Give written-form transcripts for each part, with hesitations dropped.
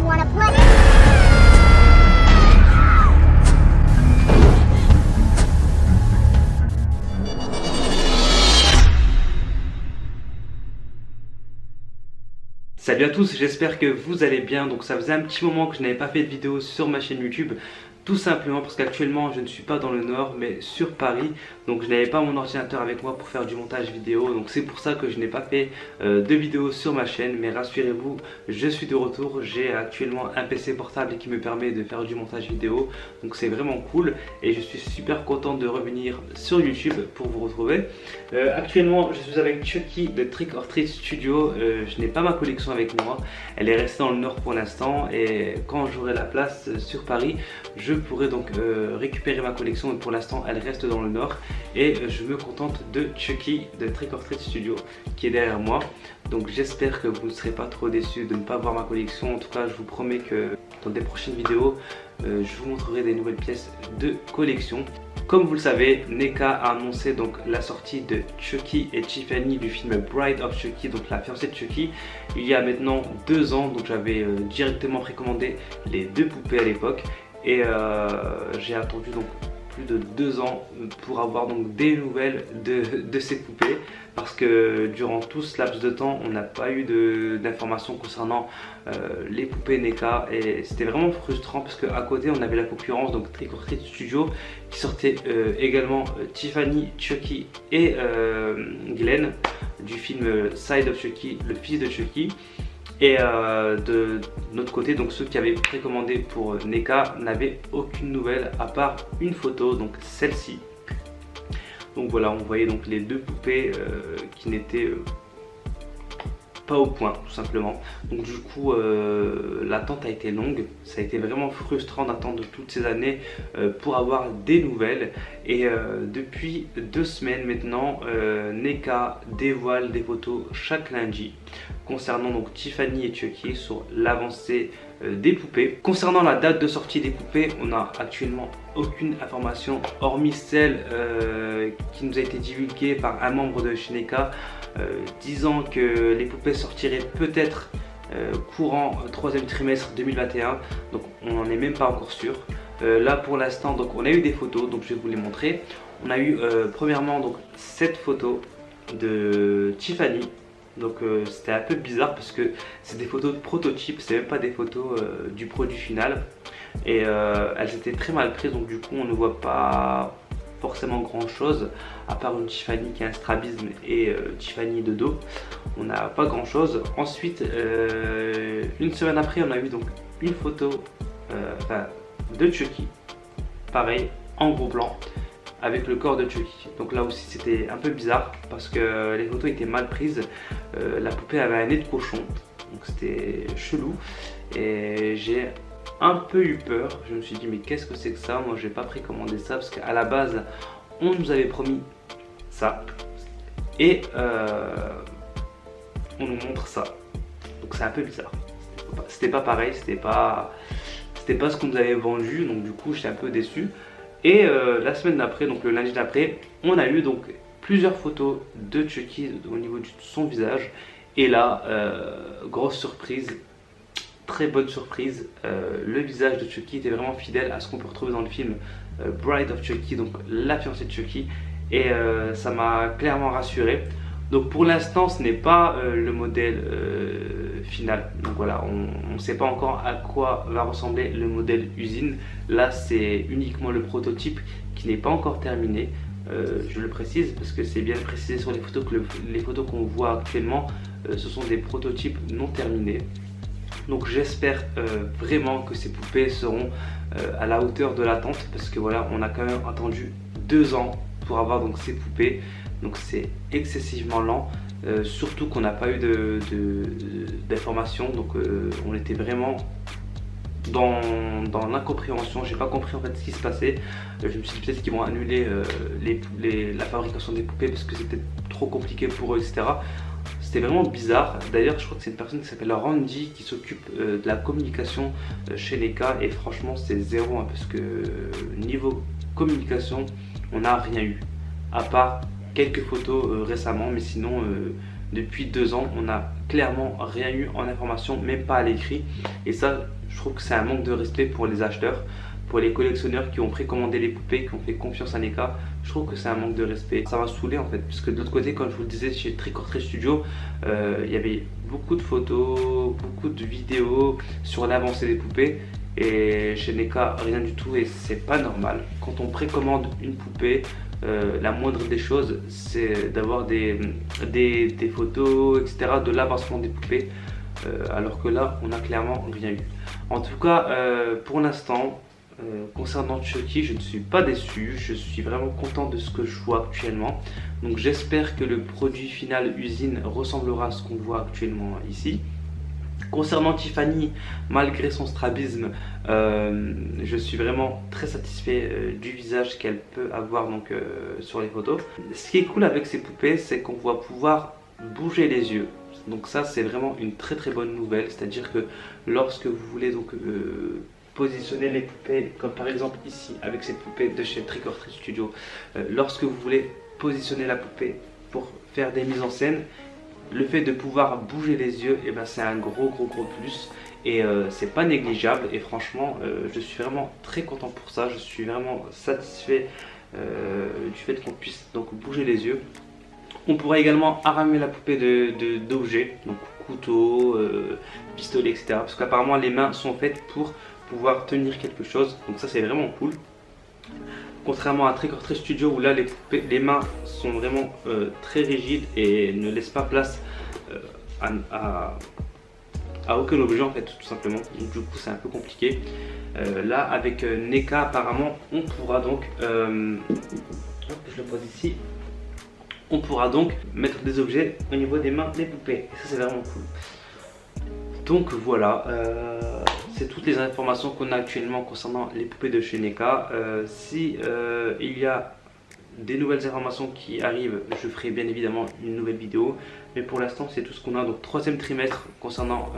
wanna play? Salut à tous, j'espère que vous allez bien. Donc ça faisait un petit moment que je n'avais pas fait de vidéo sur ma chaîne YouTube. Tout simplement parce qu'actuellement je ne suis pas dans le nord mais sur Paris. Donc je n'avais pas mon ordinateur avec moi pour faire du montage vidéo. Donc c'est pour ça que je n'ai pas fait de vidéo sur ma chaîne. Mais rassurez-vous, je suis de retour. J'ai actuellement un PC portable qui me permet de faire du montage vidéo. Donc c'est vraiment cool. Et je suis super content de revenir sur YouTube pour vous retrouver. Actuellement je suis avec Chucky de Trick or Treat Studio. Je n'ai pas ma collection avec moi. Elle est restée dans le nord pour l'instant. Et quand j'aurai la place sur Paris, je pourrais donc récupérer ma collection, mais pour l'instant elle reste dans le nord et je me contente de Chucky de Trick or Treat Studio qui est derrière moi. Donc j'espère que vous ne serez pas trop déçus de ne pas voir ma collection. En tout cas je vous promets que dans des prochaines vidéos je vous montrerai des nouvelles pièces de collection. Comme vous le savez, NECA a annoncé donc la sortie de Chucky et Tiffany du film Bride of Chucky, donc la fiancée de Chucky, il y a maintenant 2 ans. Donc j'avais directement précommandé les 2 poupées à l'époque. Et j'ai attendu donc plus de 2 ans pour avoir donc des nouvelles de ces poupées, parce que durant tout ce laps de temps on n'a pas eu d'informations concernant les poupées NECA, et c'était vraiment frustrant parce qu'à côté on avait la concurrence, donc Trick or Treat Studio qui sortait également Tiffany, Chucky et Glenn du film Side of Chucky, le fils de Chucky. Et de notre côté, donc ceux qui avaient précommandé pour NECA n'avaient aucune nouvelle à part une photo, donc celle-ci. Donc voilà, on voyait donc les 2 poupées qui n'étaient pas au point, tout simplement. Donc du coup l'attente a été longue, ça a été vraiment frustrant d'attendre toutes ces années pour avoir des nouvelles. Et depuis 2 semaines maintenant, NECA dévoile des photos chaque lundi concernant donc Tiffany et Chucky sur l'avancée des poupées. Concernant la date de sortie des poupées, on n'a actuellement aucune information hormis celle qui nous a été divulguée par un membre de chez NECA, disant que les poupées sortiraient peut-être courant 3e trimestre 2021. Donc on n'en est même pas encore sûr. Là pour l'instant, donc on a eu des photos, donc je vais vous les montrer. On a eu premièrement donc cette photo de Tiffany. Donc c'était un peu bizarre parce que c'est des photos de prototype, c'est même pas des photos du produit final. Et elles étaient très mal prises, donc du coup on ne voit pas forcément grand chose à part une Tiffany qui a un strabisme et Tiffany de dos. On n'a pas grand chose. Ensuite une semaine après on a eu donc une photo de Chucky, pareil en gros plan avec le corps de Chucky. Donc là aussi c'était un peu bizarre parce que les photos étaient mal prises. La poupée avait un nez de cochon, donc c'était chelou et j'ai un peu eu peur. Je me suis dit mais qu'est-ce que c'est que ça? Moi j'ai pas précommandé ça parce qu'à la base on nous avait promis ça et on nous montre ça. Donc c'est un peu bizarre. C'était pas pareil, c'était pas ce qu'on nous avait vendu, donc du coup j'étais un peu déçu. Et la semaine d'après, donc le lundi d'après, on a eu donc plusieurs photos de Chucky au niveau de son visage. Et là, grosse surprise, très bonne surprise, le visage de Chucky était vraiment fidèle à ce qu'on peut retrouver dans le film Bride of Chucky, donc la fiancée de Chucky. Et ça m'a clairement rassuré. Donc pour l'instant ce n'est pas le modèle final, donc voilà, on ne sait pas encore à quoi va ressembler le modèle usine. Là c'est uniquement le prototype qui n'est pas encore terminé, je le précise parce que c'est bien précisé sur les photos que les photos qu'on voit actuellement ce sont des prototypes non terminés. Donc j'espère vraiment que ces poupées seront à la hauteur de l'attente, parce que voilà, on a quand même attendu 2 ans pour avoir donc ces poupées. Donc c'est excessivement lent, surtout qu'on n'a pas eu d'informations. Donc on était vraiment dans l'incompréhension. J'ai pas compris en fait ce qui se passait. Je me suis dit peut-être qu'ils vont annuler la fabrication des poupées parce que c'était trop compliqué pour eux, etc. C'était vraiment bizarre. D'ailleurs je crois que c'est une personne qui s'appelle Randy qui s'occupe de la communication chez NECA, et franchement c'est zéro, hein, parce que niveau communication on n'a rien eu à part quelques photos récemment, mais sinon depuis 2 ans, on n'a clairement rien eu en information, même pas à l'écrit. Et ça, je trouve que c'est un manque de respect pour les acheteurs, pour les collectionneurs qui ont précommandé les poupées, qui ont fait confiance à NECA. Je trouve que c'est un manque de respect. Ça m'a saoulé en fait, puisque de l'autre côté, comme je vous le disais, chez Trick or Treat Studio, il y avait beaucoup de photos, beaucoup de vidéos sur l'avancée des poupées. Et chez NECA, rien du tout, et c'est pas normal. Quand on précommande une poupée, la moindre des choses, c'est d'avoir des photos, etc., de l'avancement des poupées, alors que là, on n'a clairement rien eu. En tout cas, pour l'instant, concernant Chucky, je ne suis pas déçu, je suis vraiment content de ce que je vois actuellement. Donc j'espère que le produit final usine ressemblera à ce qu'on voit actuellement ici. Concernant Tiffany, malgré son strabisme, je suis vraiment très satisfait du visage qu'elle peut avoir donc, sur les photos. Ce qui est cool avec ces poupées, c'est qu'on va pouvoir bouger les yeux. Donc ça, c'est vraiment une très très bonne nouvelle. C'est-à-dire que lorsque vous voulez donc positionner les poupées, comme par exemple ici avec cette poupée de chez Trick or Treat Studio, lorsque vous voulez positionner la poupée pour faire des mises en scène, le fait de pouvoir bouger les yeux, et ben c'est un gros plus, et c'est pas négligeable. Et franchement, je suis vraiment très content pour ça. Je suis vraiment satisfait du fait qu'on puisse donc bouger les yeux. On pourra également armer la poupée d'objets, donc couteau, pistolet, etc. Parce qu'apparemment les mains sont faites pour pouvoir tenir quelque chose, donc ça c'est vraiment cool. Contrairement à Trick or Treat Studio où là les mains sont vraiment très rigides et ne laissent pas place à aucun objet en fait, tout simplement. Donc du coup c'est un peu compliqué. Là avec NECA apparemment on pourra donc, je le pose ici, on pourra donc mettre des objets au niveau des mains des poupées. Et ça c'est vraiment cool. Donc voilà, c'est toutes les informations qu'on a actuellement concernant les poupées de chez NECA. Si il y a des nouvelles informations qui arrivent, je ferai bien évidemment une nouvelle vidéo. Mais pour l'instant, c'est tout ce qu'on a. Donc 3e trimestre concernant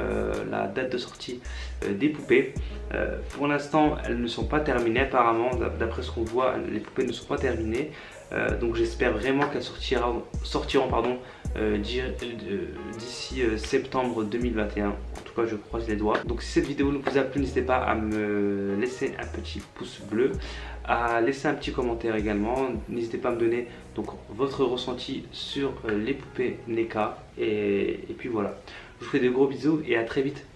la date de sortie des poupées. Pour l'instant, elles ne sont pas terminées apparemment. D'après ce qu'on voit, les poupées ne sont pas terminées. Donc j'espère vraiment qu'elles sortiront d'ici septembre 2021. En tout cas je croise les doigts. Donc si cette vidéo vous a plu, n'hésitez pas à me laisser un petit pouce bleu, à laisser un petit commentaire également. N'hésitez pas à me donner donc votre ressenti sur les poupées NECA, et puis voilà. Je vous fais de gros bisous et à très vite.